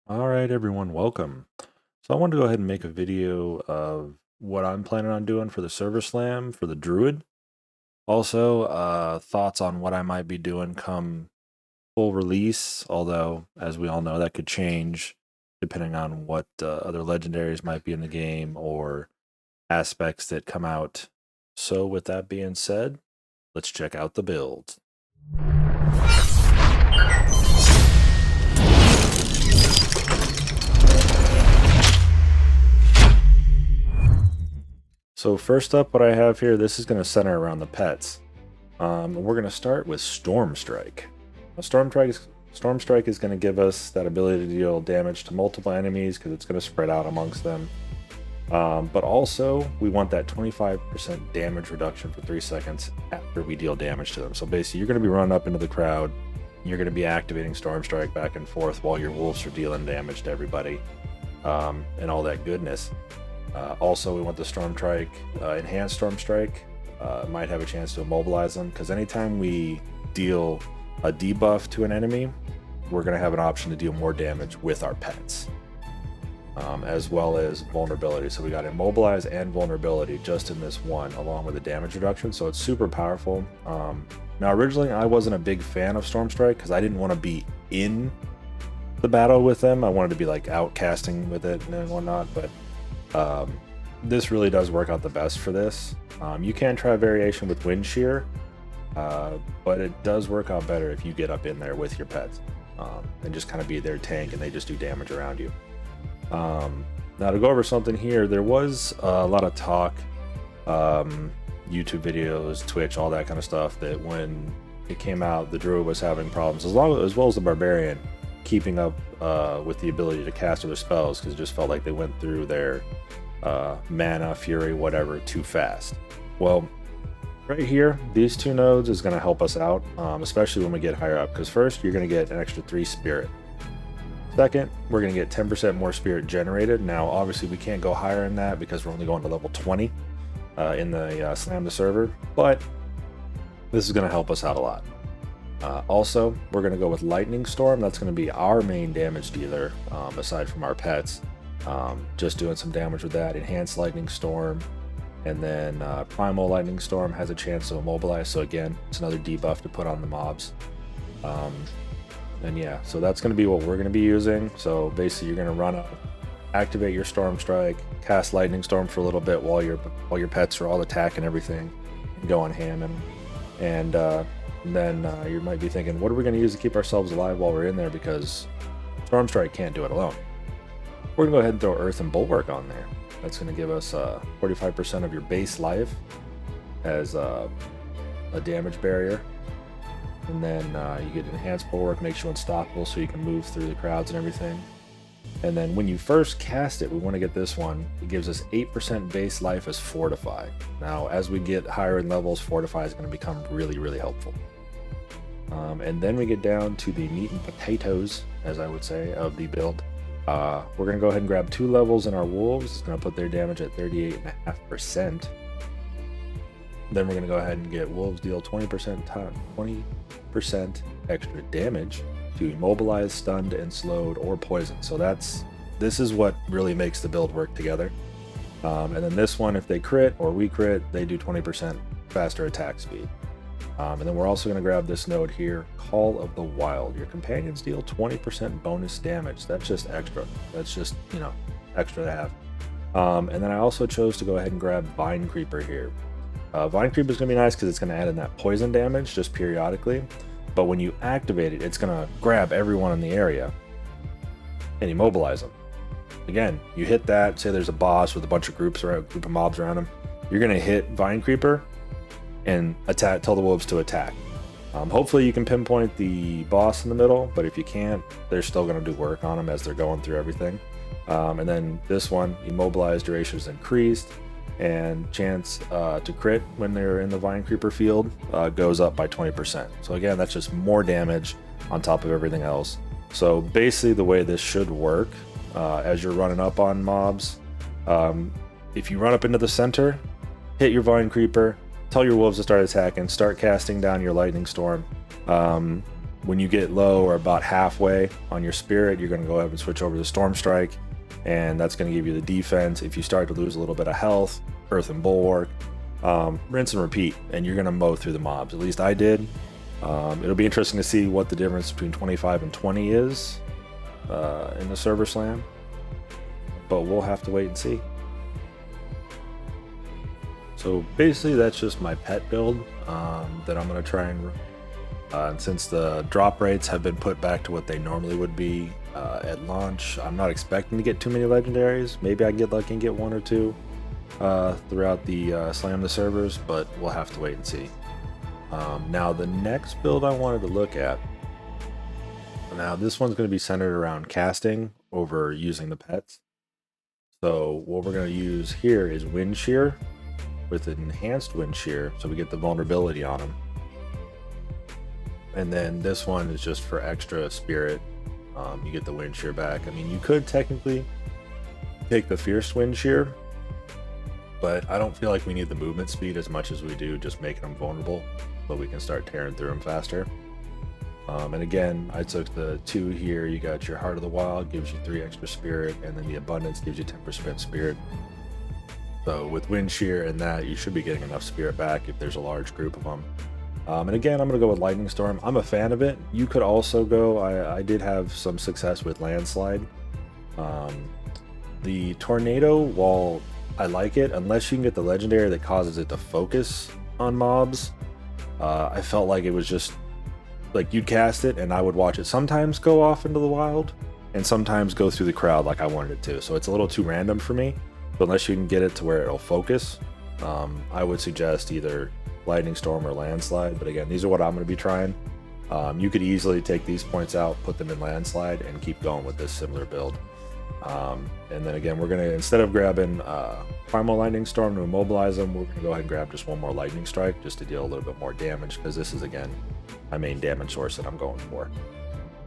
All right, everyone, welcome. So I wanted to go ahead and make a video of what I'm planning on doing for the Server Slam for the Druid. Also, thoughts on what I might be doing come full release, although, as we all know, that could change depending on what other legendaries might be in the game or aspects that come out. So with that being said, let's check out the build. So first up, what I have here, this is going to center around the pets. We're going to start with Storm Strike. Storm Strike is going to give us that ability to deal damage to multiple enemies because it's going to spread out amongst them. But also, we want that 25% damage reduction for 3 seconds after we deal damage to them. So basically, you're going to be running up into the crowd. You're going to be activating Storm Strike back and forth while your wolves are dealing damage to everybody and all that goodness. Also, we want the Storm Strike, Enhanced Storm Strike. Might have a chance to immobilize them, because anytime we deal a debuff to an enemy, we're going to have an option to deal more damage with our pets, as well as vulnerability. So we got immobilize and vulnerability just in this one, along with the damage reduction. So it's super powerful. Now, originally, I wasn't a big fan of Storm Strike because I didn't want to be in the battle with them. I wanted to be like out casting with it and whatnot, but this really does work out the best for this. You can try variation with Wind Shear, but it does work out better if you get up in there with your pets and just kind of be their tank and they just do damage around you. Now to go over something here, there was a lot of talk, YouTube videos, Twitch, all that kind of stuff, that when it came out, the Druid was having problems, as well as the Barbarian, keeping up with the ability to cast other spells, because it just felt like they went through their mana, fury, whatever, too fast. Well, right here, these two nodes is going to help us out, especially when we get higher up, because first, you're going to get an extra 3 spirit. Second, we're going to get 10% more spirit generated. Now, obviously, we can't go higher than that because we're only going to level 20 in the Slam the Server, but this is going to help us out a lot. Also, we're going to go with Lightning Storm. That's going to be our main damage dealer, aside from our pets. Just doing some damage with that. Enhanced Lightning Storm. And then Primal Lightning Storm has a chance to immobilize. So again, it's another debuff to put on the mobs. And yeah, so that's going to be what we're going to be using. So basically, you're going to run up, activate your Storm Strike, cast Lightning Storm for a little bit while your pets are all attacking everything, and going ham. And then you might be thinking, what are we going to use to keep ourselves alive while we're in there? Because Storm Strike can't do it alone. We're going to go ahead and throw Earth and Bulwark on there. That's going to give us 45% of your base life as a damage barrier. And then you get Enhanced Bulwark, makes you unstoppable so you can move through the crowds and everything. And then when you first cast it, we want to get this one. It gives us 8% base life as Fortify. Now, as we get higher in levels, Fortify is going to become really, really helpful. And then we get down to the meat and potatoes, as I would say, of the build. We're going to go ahead and grab 2 levels in our wolves. It's going to put their damage at 38.5%. Then we're going to go ahead and get wolves deal 20% extra damage to immobilize, stunned, and slowed, or poison. So this is what really makes the build work together. And then this one, if they crit or we crit, they do 20% faster attack speed. And then we're also going to grab this node here, Call of the Wild. Your companions deal 20% bonus damage. That's just extra. That's just, extra to have. And then I also chose to go ahead and grab Vine Creeper here. Vine Creeper is going to be nice because it's going to add in that poison damage just periodically. But when you activate it, it's going to grab everyone in the area and immobilize them. Again, you hit that, say there's a boss with a bunch of group of mobs around him. You're going to hit Vine Creeper and attack, tell the wolves to attack. Hopefully you can pinpoint the boss in the middle, but if you can't, they're still going to do work on them as they're going through everything. And then this one, immobilize duration is increased, and chance to crit when they're in the Vine Creeper field goes up by 20%. So again, that's just more damage on top of everything else. So basically the way this should work as you're running up on mobs, if you run up into the center, hit your Vine Creeper, tell your wolves to start attacking, start casting down your Lightning Storm. when you get low or about halfway on your spirit, you're going to go ahead and switch over to Storm Strike, and that's going to give you the defense. If you start to lose a little bit of health, Earthen Bulwark, rinse and repeat, and you're going to mow through the mobs. At least I did. It'll be interesting to see what the difference between 25 and 20 is in the server slam, but we'll have to wait and see. So basically that's just my pet build that I'm going to try and run. And since the drop rates have been put back to what they normally would be at launch, I'm not expecting to get too many legendaries. Maybe I can get lucky and get one or two throughout the slam the servers, but we'll have to wait and see. Now the next build I wanted to look at, now this one's going to be centered around casting over using the pets. So what we're going to use here is Wind Shear with an enhanced Wind Shear, so we get the vulnerability on them. And then this one is just for extra spirit. You get the Wind Shear back. I mean, you could technically take the Fierce Wind Shear, but I don't feel like we need the movement speed as much as we do just making them vulnerable, but we can start tearing through them faster. And again, I took the 2 here. You got your Heart of the Wild, gives you 3 extra spirit, and then the Abundance gives you 10% spirit. So with Wind Shear and that, you should be getting enough spirit back if there's a large group of them. And again, I'm going to go with Lightning Storm. I'm a fan of it. You could also go, I did have some success with Landslide. The Tornado, while I like it, unless you can get the legendary that causes it to focus on mobs, I felt like it was just like you'd cast it and I would watch it sometimes go off into the wild and sometimes go through the crowd like I wanted it to. So it's a little too random for me. But unless you can get it to where it'll focus, I would suggest either Lightning Storm or Landslide. But again, these are what I'm going to be trying. You could easily take these points out, put them in Landslide, and keep going with this similar build. And then again, we're going to, instead of grabbing Primal Lightning Storm to immobilize them, we're going to go ahead and grab just one more Lightning Strike just to deal a little bit more damage, because this is, again, my main damage source that I'm going for.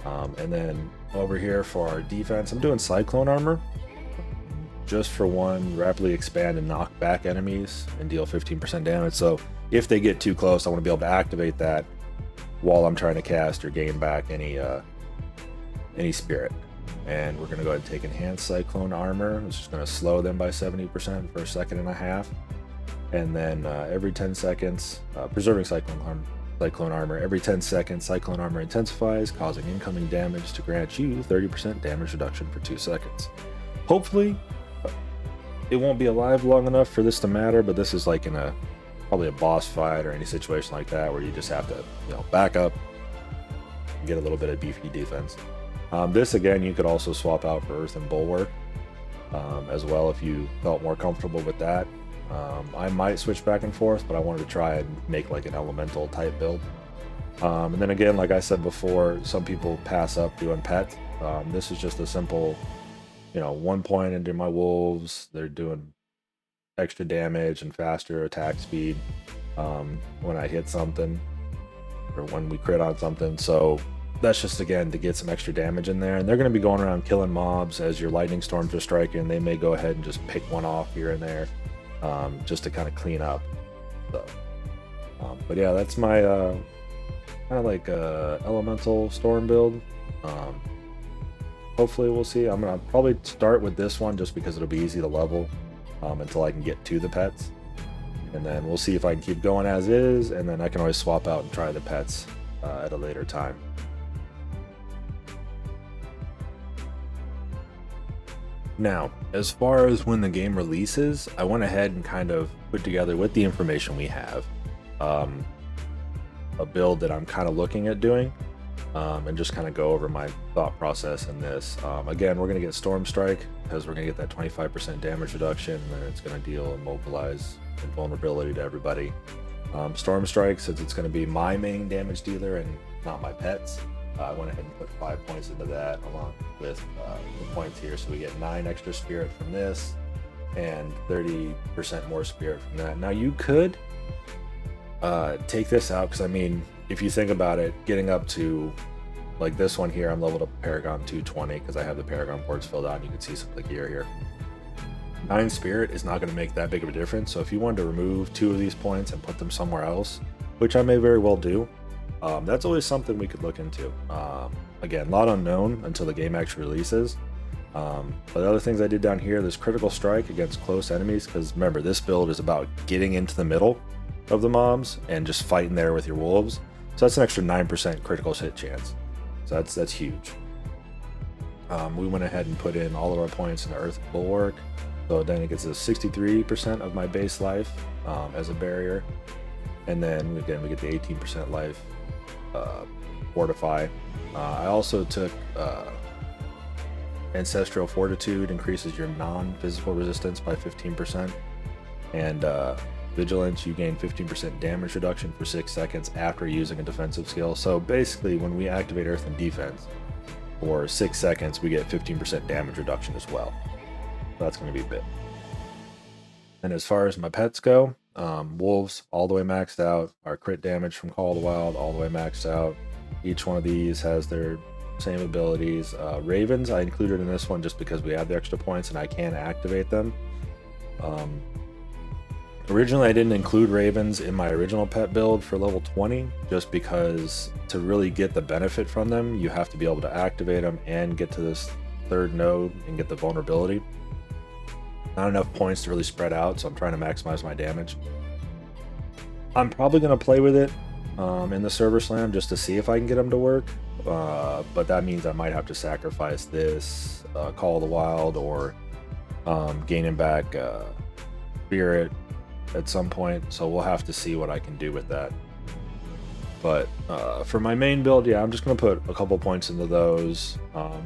And then over here for our defense, I'm doing Cyclone Armor. Just for one, rapidly expand and knock back enemies and deal 15% damage. So if they get too close, I want to be able to activate that while I'm trying to cast or gain back any spirit. And we're going to go ahead and take Enhanced Cyclone Armor. It's just going to slow them by 70% for 1.5 seconds. And then every 10 seconds, preserving Cyclone Armor. Every 10 seconds, Cyclone Armor intensifies, causing incoming damage to grant you 30% damage reduction for 2 seconds. Hopefully, it won't be alive long enough for this to matter, but this is like in probably a boss fight or any situation like that where you just have to, back up and get a little bit of beefy defense. This again, you could also swap out for Earthen Bulwark as well if you felt more comfortable with that. I might switch back and forth, but I wanted to try and make like an elemental type build. And then again, like I said before, some people pass up doing pet. This is just a simple 1 point into my wolves. They're doing extra damage and faster attack speed when I hit something or when we crit on something. So that's just, again, to get some extra damage in there. And they're going to be going around killing mobs as your Lightning Storms are striking. They may go ahead and just pick one off here and there just to kind of clean up. So, but yeah, that's my kind of like elemental storm build. Hopefully we'll see. I'm gonna probably start with this one just because it'll be easy to level until I can get to the pets, and then we'll see if I can keep going as is, and then I can always swap out and try the pets at a later time. Now, as far as when the game releases, I went ahead and kind of put together with the information we have a build that I'm kind of looking at doing. And just kind of go over my thought process in this. Again, we're going to get Storm Strike because we're going to get that 25% damage reduction, and then it's going to deal immobilize and vulnerability to everybody. Storm Strike, since it's going to be my main damage dealer and not my pets, I went ahead and put 5 points into that along with the points here. So we get 9 extra spirit from this and 30% more spirit from that. Now you could take this out, because I mean, if you think about it, getting up to like this one here, I'm leveled up Paragon 220 because I have the Paragon ports filled out, and you can see some of the gear here. 9 spirit is not going to make that big of a difference. So if you wanted to remove 2 of these points and put them somewhere else, which I may very well do, That's always something we could look into. Again, a lot unknown until the game actually releases. But the other things I did down here, there's critical strike against close enemies, because remember, this build is about getting into the middle of the mobs and just fighting there with your wolves. So that's an extra 9% critical hit chance. So that's huge. We went ahead and put in all of our points into Earth Bulwark. So then it gets a 63% of my base life as a barrier. And then again, we get the 18% life Fortify. I also took Ancestral Fortitude, increases your non-physical resistance by 15%. And Vigilance, you gain 15% damage reduction for 6 seconds after using a defensive skill. So basically, when we activate Earth and Defense for 6 seconds, we get 15% damage reduction as well. So that's going to be big. And as far as my pets go, wolves all the way maxed out. Our crit damage from Call of the Wild all the way maxed out. Each one of these has their same abilities. Ravens I included in this one just because we have the extra points and I can activate them. Originally I didn't include Ravens in my original pet build for level 20 just because to really get the benefit from them you have to be able to activate them and get to this third node and get the vulnerability. Not enough points to really spread out, so I'm trying to maximize my damage. I'm probably going to play with it in the server slam just to see if I can get them to work, but that means I might have to sacrifice this Call of the Wild or gaining back Spirit at some point, so we'll have to see what I can do with that. But for my main build, yeah, I'm just going to put a couple points into those.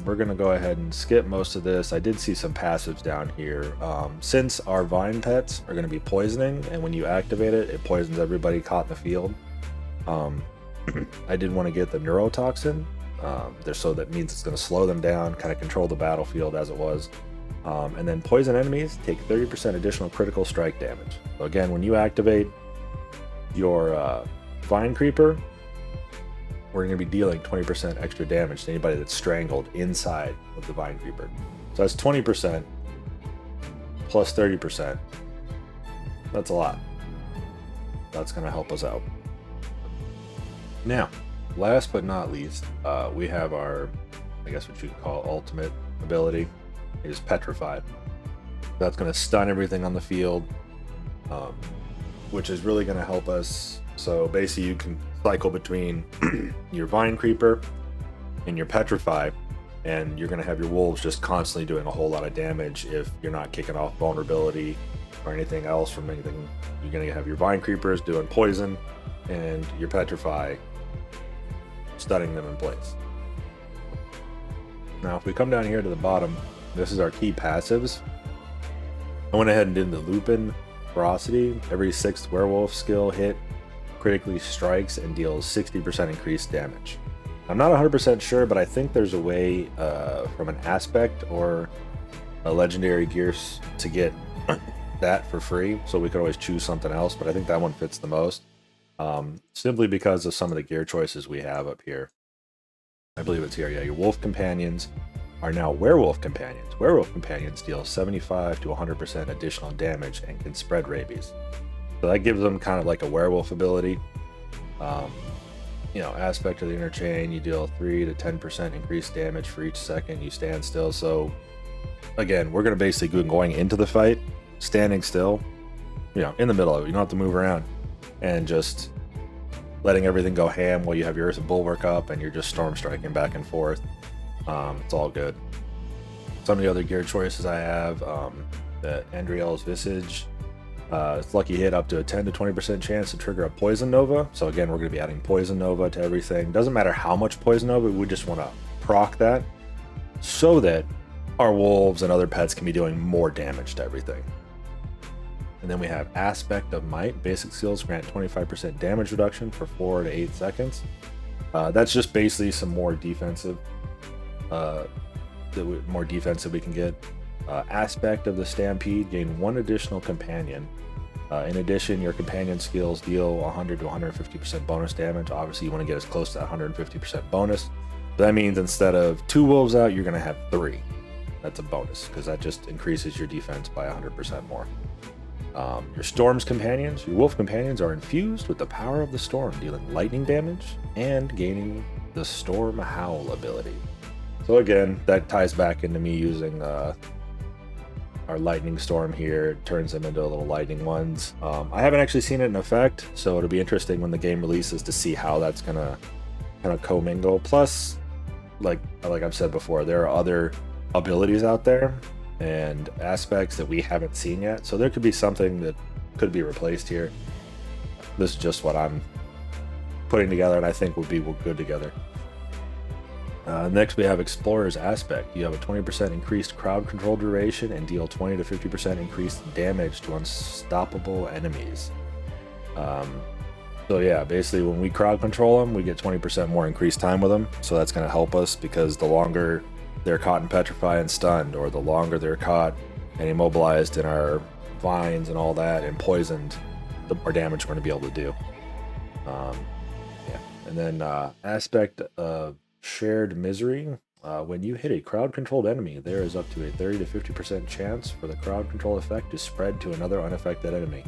We're going to go ahead and skip most of this. I did see some passives down here. Since our vine pets are going to be poisoning, and when you activate it, it poisons everybody caught in the field, I did want to get the neurotoxin, so that means it's going to slow them down, kind of control the battlefield as it was. And then poison enemies take 30% additional critical strike damage. So again, when you activate your Vine Creeper, we're going to be dealing 20% extra damage to anybody that's strangled inside of the Vine Creeper. So that's 20% plus 30%. That's a lot. That's going to help us out. Now, last but not least, we have our, I guess what you could call ultimate ability, is Petrify. That's going to stun everything on the field, which is really going to help us. So basically you can cycle between your Vine Creeper and your Petrify, and you're going to have your wolves just constantly doing a whole lot of damage if you're not kicking off vulnerability or anything else from anything. You're going to have your Vine Creepers doing poison and your Petrify stunning them in place. Now if we come down here to the bottom, this is our key passives. I went ahead and did the Lupin Ferocity. Every 6th werewolf skill hit critically strikes and deals 60% increased damage. I'm not 100% sure, but I think there's a way from an aspect or a legendary gear to get that for free, so we could always choose something else, but I think that one fits the most, simply because of some of the gear choices we have up here. I believe it's here, yeah. Your wolf companions are now werewolf companions. Werewolf companions deal 75 to 100% additional damage and can spread rabies. So that gives them kind of like a werewolf ability. You know, aspect of the inner chain, you deal 3 to 10% increased damage for each second you stand still. So again, we're going to basically going into the fight, standing still, you know, in the middle of it. You don't have to move around, and just letting everything go ham while you have your Earth Bulwark up and you're just storm striking back and forth. It's all good. Some of the other gear choices I have, the Andriel's Visage. It's lucky hit up to a 10 to 20% chance to trigger a Poison Nova. So again, we're going to be adding Poison Nova to everything. Doesn't matter how much Poison Nova, we just want to proc that so that our wolves and other pets can be doing more damage to everything. And then we have Aspect of Might. Basic skills grant 25% damage reduction for 4 to 8 seconds. That's just basically some more defensive. More defensive we can get. Aspect of the Stampede, gain 1 additional companion. In addition, your companion skills deal 100 to 150% bonus damage. Obviously, you want to get as close to 150% bonus. So that means instead of 2 wolves out, you're going to have 3. That's a bonus, because that just increases your defense by 100% more. Your Storm's companions, your Wolf companions are infused with the power of the Storm, dealing lightning damage and gaining the Storm Howl ability. So again, that ties back into me using our Lightning Storm here. It turns them into little lightning ones. I haven't actually seen it in effect, so it'll be interesting when the game releases to see how that's gonna kind of commingle. Plus, like I've said before, there are other abilities out there and aspects that we haven't seen yet, so there could be something that could be replaced here. This is just what I'm putting together and I think would be good together. Next we have Explorer's Aspect. You have a 20% increased crowd control duration and deal 20 to 50% increased damage to unstoppable enemies. So yeah, basically when we crowd control them, we get 20% more increased time with them, so that's going to help us because the longer they're caught and petrified and stunned, or the longer they're caught and immobilized in our vines and all that and poisoned, the more damage we're going to be able to do. Yeah, and then Aspect of Shared Misery. When you hit a crowd controlled enemy, there is up to a 30 to 50% chance for the crowd control effect to spread to another unaffected enemy.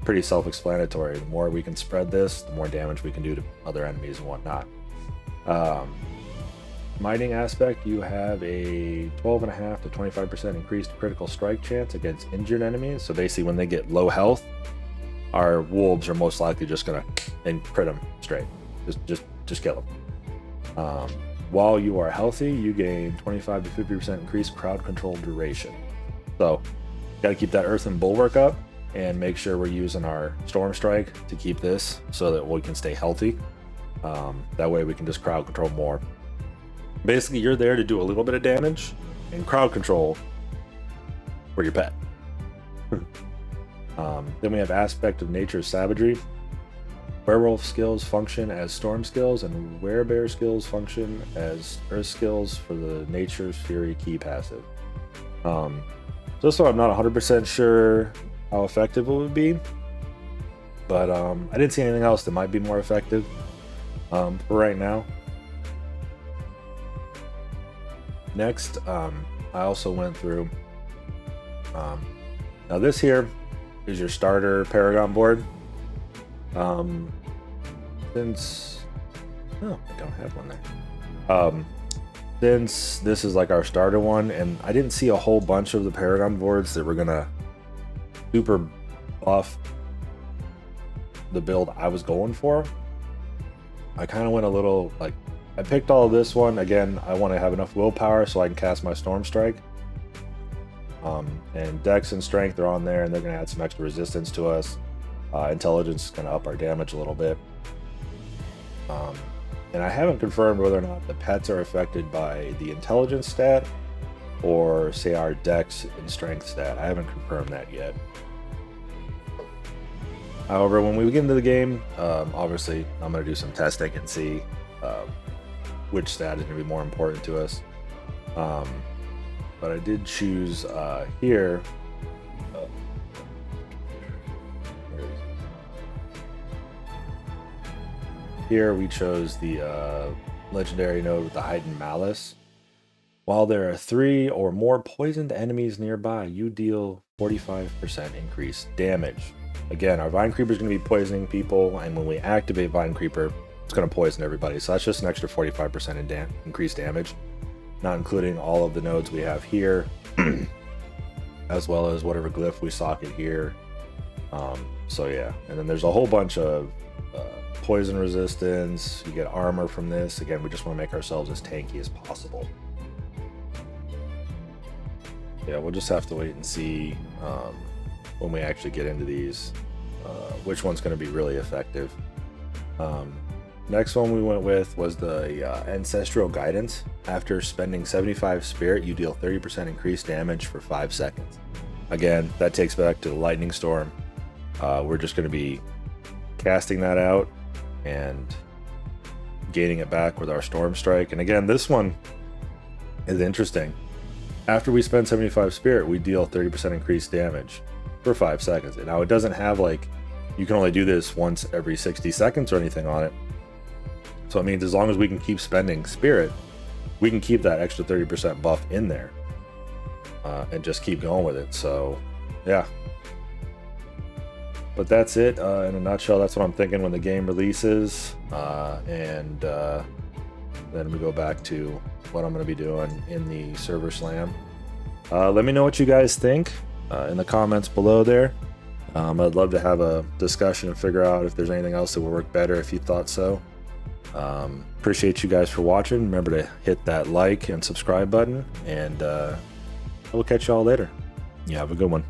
Pretty self-explanatory. The more we can spread this, the more damage we can do to other enemies and whatnot. Mining Aspect, you have a 12.5 to 25% increased critical strike chance against injured enemies. So basically when they get low health, our wolves are most likely just gonna crit them straight. Just kill them. While you are healthy, you gain 25 to 50% increased crowd control duration. So gotta keep that Earthen Bulwark up and make sure we're using our Storm Strike to keep this so that we can stay healthy. That way we can just crowd control more. Basically, you're there to do a little bit of damage and crowd control for your pet. Then we have Aspect of Nature's Savagery. Werewolf skills function as storm skills, and werebear skills function as earth skills for the Nature's Fury key passive. So this one I'm not 100% sure how effective it would be, but I didn't see anything else that might be more effective for right now. Next, I also went through, now this here is your starter Paragon board. Since, oh, I don't have one there. Since this is like our starter one, and I didn't see a whole bunch of the Paragon boards that were gonna super buff the build I was going for, I kind of went a little, like, I picked all of this one. Again, I want to have enough willpower so I can cast my Storm Strike. And Dex and Strength are on there, and they're going to add some extra resistance to us. Intelligence is going to up our damage a little bit. And I haven't confirmed whether or not the pets are affected by the Intelligence stat or, say, our Dex and Strength stat. I haven't confirmed that yet. However, when we get into the game, obviously I'm going to do some testing and see which stat is going to be more important to us. But I did choose here. Here we chose the legendary node with the Heightened Malice. While there are 3 or more poisoned enemies nearby, you deal 45% increased damage. Again, our Vine Creeper is going to be poisoning people, and when we activate Vine Creeper, it's going to poison everybody. So that's just an extra 45% in increased damage, not including all of the nodes we have here, as well as whatever glyph we socket here. So yeah, and then there's a whole bunch of poison resistance. You get armor from this. Again, we just want to make ourselves as tanky as possible. Yeah, we'll just have to wait and see when we actually get into these, which one's going to be really effective. Next one we went with was the Ancestral Guidance. After spending 75 Spirit, you deal 30% increased damage for 5 seconds. Again, that takes back to the Lightning Storm. We're just going to be casting that out and gaining it back with our Storm Strike. And again, this one is interesting. After we spend 75 Spirit, we deal 30% increased damage for 5 seconds. And now it doesn't have, like, you can only do this once every 60 seconds or anything on it. So it means as long as we can keep spending Spirit, we can keep that extra 30% buff in there and just keep going with it. So yeah, But that's it in a nutshell. That's what I'm thinking when the game releases, and then we go back to what I'm going to be doing in the server slam. Let me know what you guys think in the comments below there. I'd love to have a discussion and figure out if there's anything else that would work better if you thought so. Appreciate you guys for watching. Remember to hit that like and subscribe button, and we'll catch you all later. You have a good one.